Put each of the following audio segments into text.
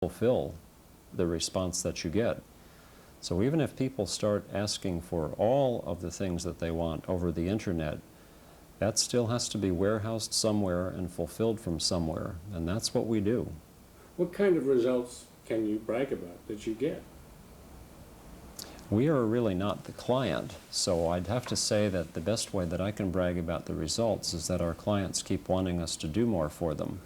fulfill the response that you get. So even if people start asking for all of the things that they want over the internet, that still has to be warehoused somewhere and fulfilled from somewhere, and that's what we do. What kind of results can you brag about that you get? We are really not the client, so I'd have to say that the best way that I can brag about the results is that our clients keep wanting us to do more for them.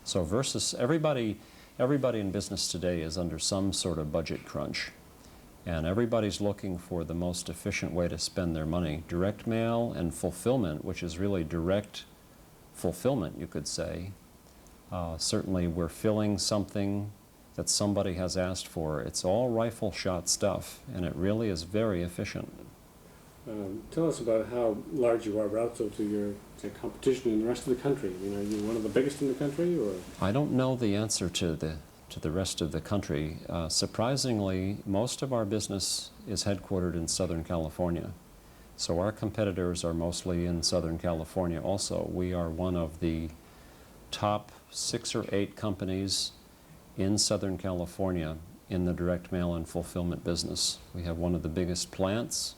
So versus everybody in business today is under some sort of budget crunch, and everybody's looking for the most efficient way to spend their money. Direct mail and fulfillment, which is really direct fulfillment, you could say. Certainly we're filling something that somebody has asked for. It's all rifle shot stuff, and it really is very efficient. Tell us about how large you are relative to your competition in the rest of the country. I mean, are you one of the biggest in the country, or? I don't know the answer to the rest of the country. Surprisingly, most of our business is headquartered in Southern California. So our competitors are mostly in Southern California also. We are one of the top 6 or 8 companies in Southern California in the direct mail and fulfillment business. We have one of the biggest plants,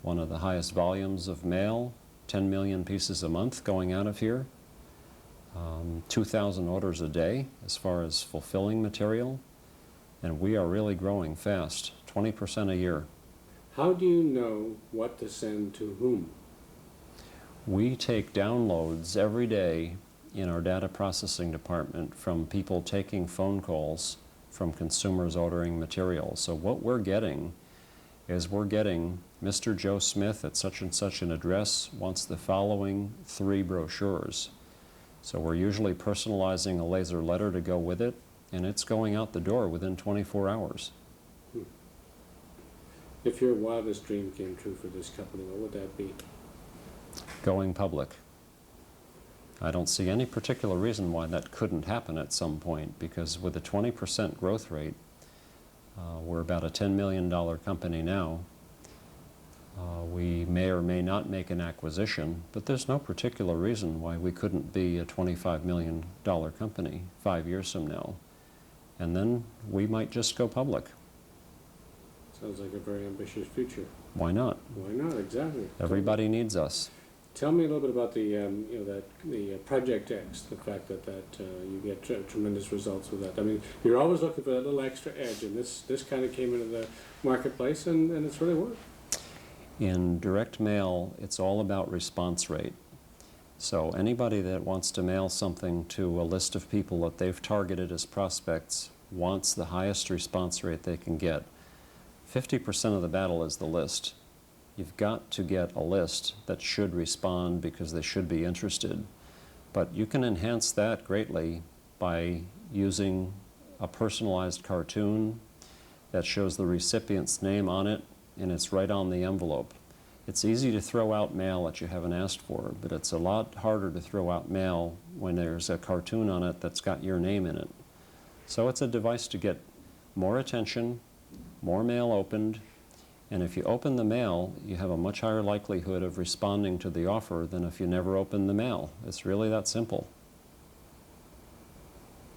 one of the highest volumes of mail, 10 million pieces a month going out of here, 2,000 orders a day as far as fulfilling material, and we are really growing fast, 20% a year. How do you know what to send to whom? We take downloads every day in our data processing department from people taking phone calls from consumers ordering material. So what we're getting is we're getting Mr. Joe Smith at such and such an address wants the following 3 brochures. So we're usually personalizing a laser letter to go with it, and it's going out the door within 24 hours. If your wildest dream came true for this company, what would that be? Going public. I don't see any particular reason why that couldn't happen at some point, because with a 20% growth rate, we're about a $10 million company now. We may or may not make an acquisition, but there's no particular reason why we couldn't be a $25 million company 5 years from now. And then we might just go public. Sounds like a very ambitious future. Why not? Why not, exactly. Everybody needs us. Tell me a little bit about the Project X, the fact that you get tremendous results with that. I mean, you're always looking for that little extra edge, and this kind of came into the marketplace, and it's really worked. In direct mail, it's all about response rate. So anybody that wants to mail something to a list of people that they've targeted as prospects wants the highest response rate they can get. 50% of the battle is the list. You've got to get a list that should respond because they should be interested. But you can enhance that greatly by using a personalized cartoon that shows the recipient's name on it, and it's right on the envelope. It's easy to throw out mail that you haven't asked for, but it's a lot harder to throw out mail when there's a cartoon on it that's got your name in it. So it's a device to get more attention, more mail opened, and if you open the mail, you have a much higher likelihood of responding to the offer than if you never open the mail. It's really that simple.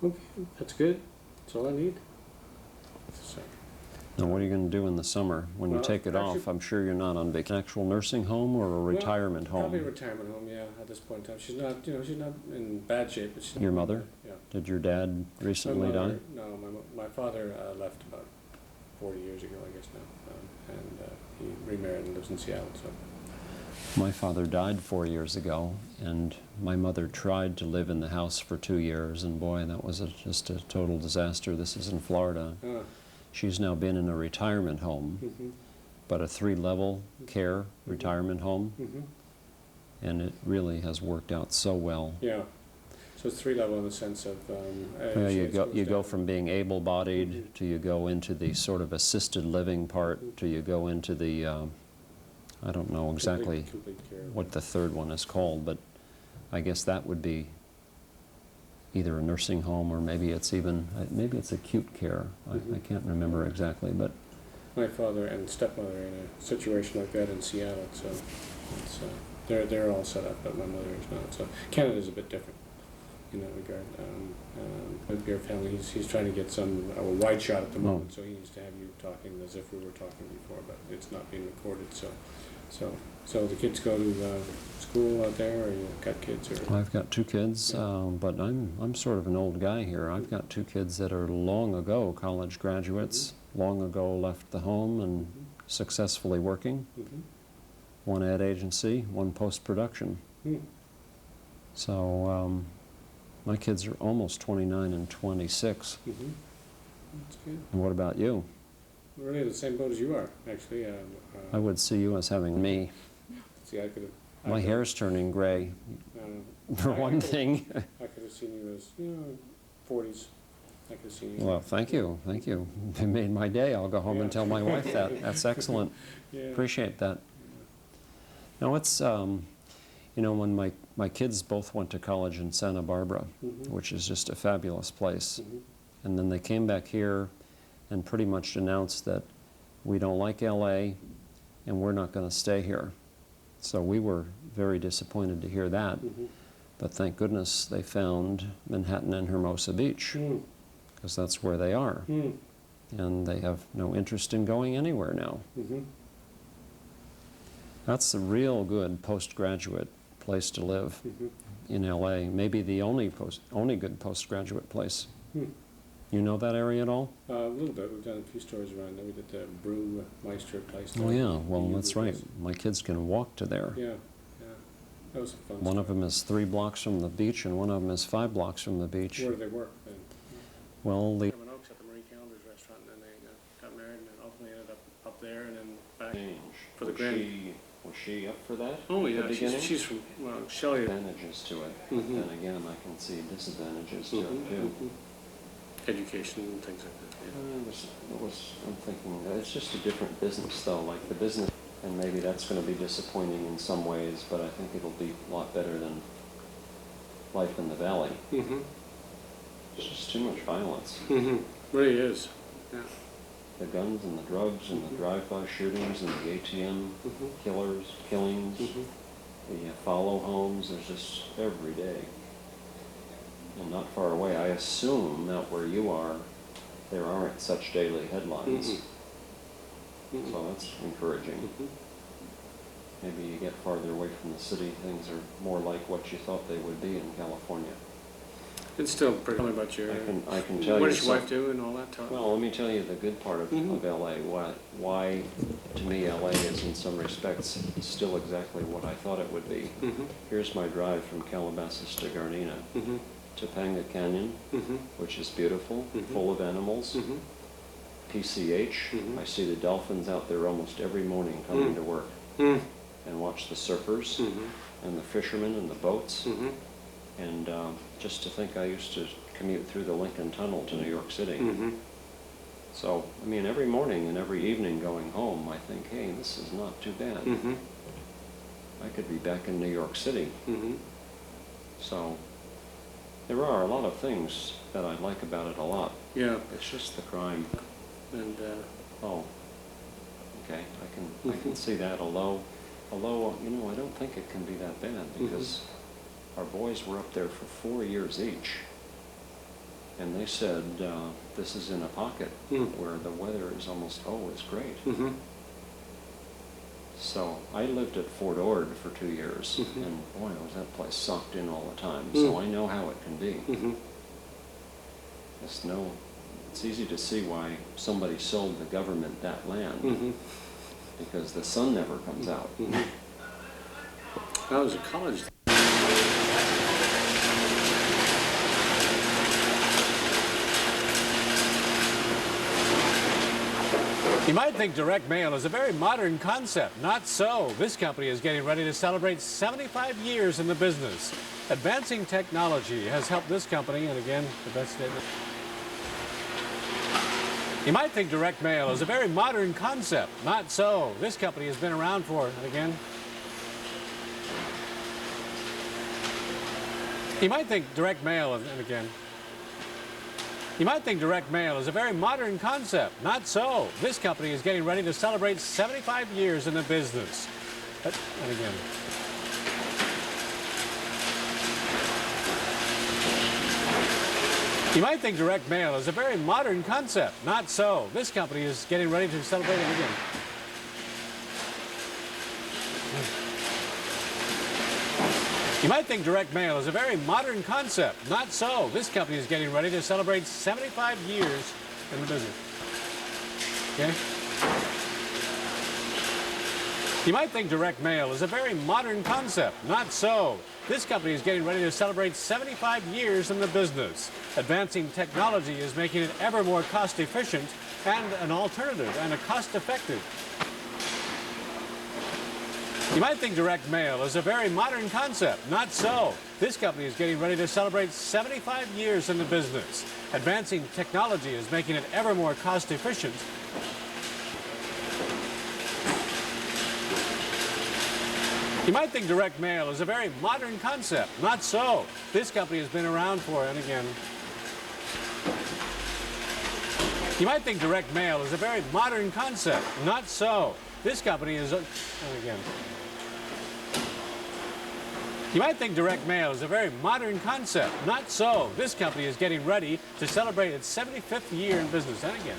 Okay, that's good. That's all I need. So, now what are you going to do in the summer when you take it off? I'm sure you're not on vacation. An actual nursing home or a retirement home? Probably a retirement home, yeah, at this point in time. She's not, she's not in bad shape. But she's your mother? Yeah. Did your dad recently die? No, my father left about 40 years ago, I guess now. And he remarried and lives in Seattle. So. My father died 4 years ago, and my mother tried to live in the house for 2 years, and boy, that was just a total disaster. This is in Florida. She's now been in a retirement home, but a 3-level care retirement home, and it really has worked out so well. Yeah. So it's 3-level in the sense of... well, you go from being able-bodied to you go into the sort of assisted living part to you go into the, I don't know exactly complete care. What the third one is called, but I guess that would be either a nursing home or maybe it's even, maybe it's acute care. I can't remember exactly, but... My father and stepmother are in a situation like that in Seattle, so it's, they're all set up, but my mother is not. So Canada's a bit different. in that regard. With your family, he's trying to get a wide shot at the moment, so he needs to have you talking as if we were talking before, but it's not being recorded, so the kids go to school out there, or you got kids, or? I've got 2 kids, but I'm sort of an old guy here. I've got 2 kids that are long ago college graduates, long ago left the home and successfully working. One ad agency, one post-production. So my kids are almost 29 and 26. That's good. And what about you? We're really in the same boat as you are, actually. I would see you as having me. See, I could have. My hair's turning gray, for one thing. I could have seen you as, 40s. I could have seen you. Well, thank you, thank you. You made my day. I'll go home and tell my wife that. That's excellent. Yeah. Appreciate that. Now, it's, when my kids both went to college in Santa Barbara, which is just a fabulous place, and then they came back here and pretty much announced that we don't like LA and we're not going to stay here. So we were very disappointed to hear that. But thank goodness they found Manhattan and Hermosa Beach, because that's where they are. And they have no interest in going anywhere now. That's a real good postgraduate place to live in LA. Maybe the only good postgraduate place. You know that area at all? A little bit. We've done a few stores around there. We did the Brewmeister place. Oh yeah, well that's right. My kids can walk to there. Yeah, yeah. That was a fun One of them is 3 blocks from the beach and one of them is 5 blocks from the beach. Where do they work then? Well, the Sherman Oaks at the Marie Callender's restaurant, and then they got married and then ultimately ended up there and then back for the grand. Was she up for that? Oh at yeah, the beginning? she's from Shelley. Advantages to it. And again, I can see disadvantages to it too. Education and things like that. Yeah. I'm thinking, it's just a different business though, like the business, and maybe that's going to be disappointing in some ways, but I think it'll be a lot better than life in the valley. There's just too much violence. Really is. Yeah. The guns and the drugs and the drive-by shootings and the ATM killings, the follow homes, there's just every day. And not far away, I assume out where you are, there aren't such daily headlines. So that's encouraging. Maybe you get farther away from the city, things are more like what you thought they would be in California. It's still pretty. Tell me about your. I can tell you. What does your wife do and all that? Well, let me tell you the good part of LA. Why, to me, LA is in some respects still exactly what I thought it would be. Here's my drive from Calabasas to Gardena. Topanga Canyon, which is beautiful, full of animals. PCH, I see the dolphins out there almost every morning coming to work, and watch the surfers and the fishermen and the boats. And just to think I used to commute through the Lincoln Tunnel to New York City. So, I mean, every morning and every evening going home, I think, hey, this is not too bad. I could be back in New York City. So, there are a lot of things that I like about it a lot. Yeah. It's just the crime. And, oh, okay, I can see that, although, I don't think it can be that bad, because our boys were up there for 4 years each, and they said this is in a pocket where the weather is almost always great. So I lived at Fort Ord for 2 years, and boy, was that place sucked in all the time. So I know how it can be. It's easy to see why somebody sold the government that land, because the sun never comes out. I was at college. You might think direct mail is a very modern concept. Not so. This company is getting ready to celebrate 75 years in the business. Advancing technology has helped this company, and again, the best statement. You might think direct mail is a very modern concept. Not so. This company has been around for, and again. You might think direct mail, and again. You might think direct mail is a very modern concept. Not so. This company is getting ready to celebrate 75 years in the business. And again. You might think direct mail is a very modern concept. Not so. This company is getting ready to celebrate it again. You might think direct mail is a very modern concept. Not so. This company is getting ready to celebrate 75 years in the business. Okay? You might think direct mail is a very modern concept. Not so. This company is getting ready to celebrate 75 years in the business. Advancing technology is making it ever more cost-efficient and an alternative and a cost-effective. You might think direct mail is a very modern concept. Not so. This company is getting ready to celebrate 75 years in the business. Advancing technology is making it ever more cost-efficient. You might think direct mail is a very modern concept. Not so. This company has been around for, and again. You might think direct mail is a very modern concept. Not so. This company is, and again. You might think direct mail is a very modern concept. Not so. This company is getting ready to celebrate its 75th year in business, and again.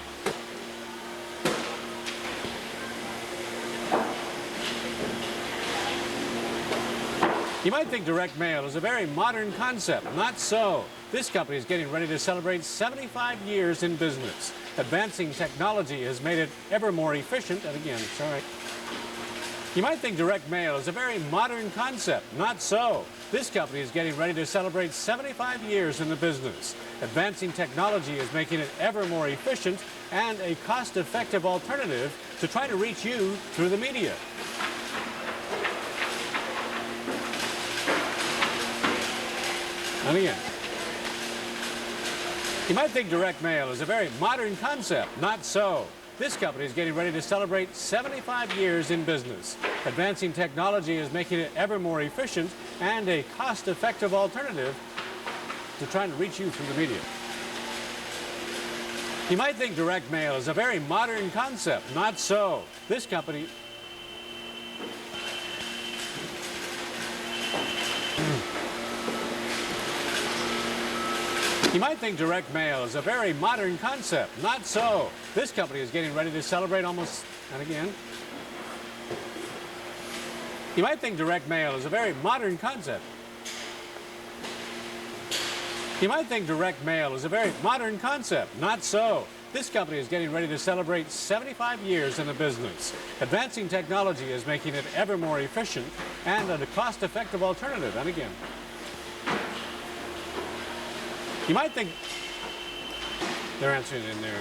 You might think direct mail is a very modern concept. Not so. This company is getting ready to celebrate 75 years in business. Advancing technology has made it ever more efficient, and again, sorry. You might think direct mail is a very modern concept. Not so. This company is getting ready to celebrate 75 years in the business. Advancing technology is making it ever more efficient and a cost-effective alternative to try to reach you through the media. And again. You might think direct mail is a very modern concept. Not so. This company is getting ready to celebrate 75 years in business. Advancing technology is making it ever more efficient and a cost-effective alternative to trying to reach you through the media. You might think direct mail is a very modern concept. Not so. This company... You might think direct mail is a very modern concept. Not so. This company is getting ready to celebrate almost, and again. You might think direct mail is a very modern concept. You might think direct mail is a very modern concept. Not so. This company is getting ready to celebrate 75 years in the business. Advancing technology is making it ever more efficient and a cost-effective alternative, and again. You might think they're answering in there.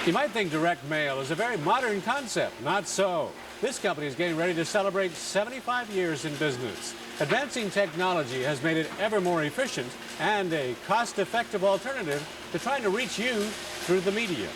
You might think direct mail is a very modern concept. Not so. This company is getting ready to celebrate 75 years in business. Advancing technology has made it ever more efficient and a cost-effective alternative to trying to reach you through the media.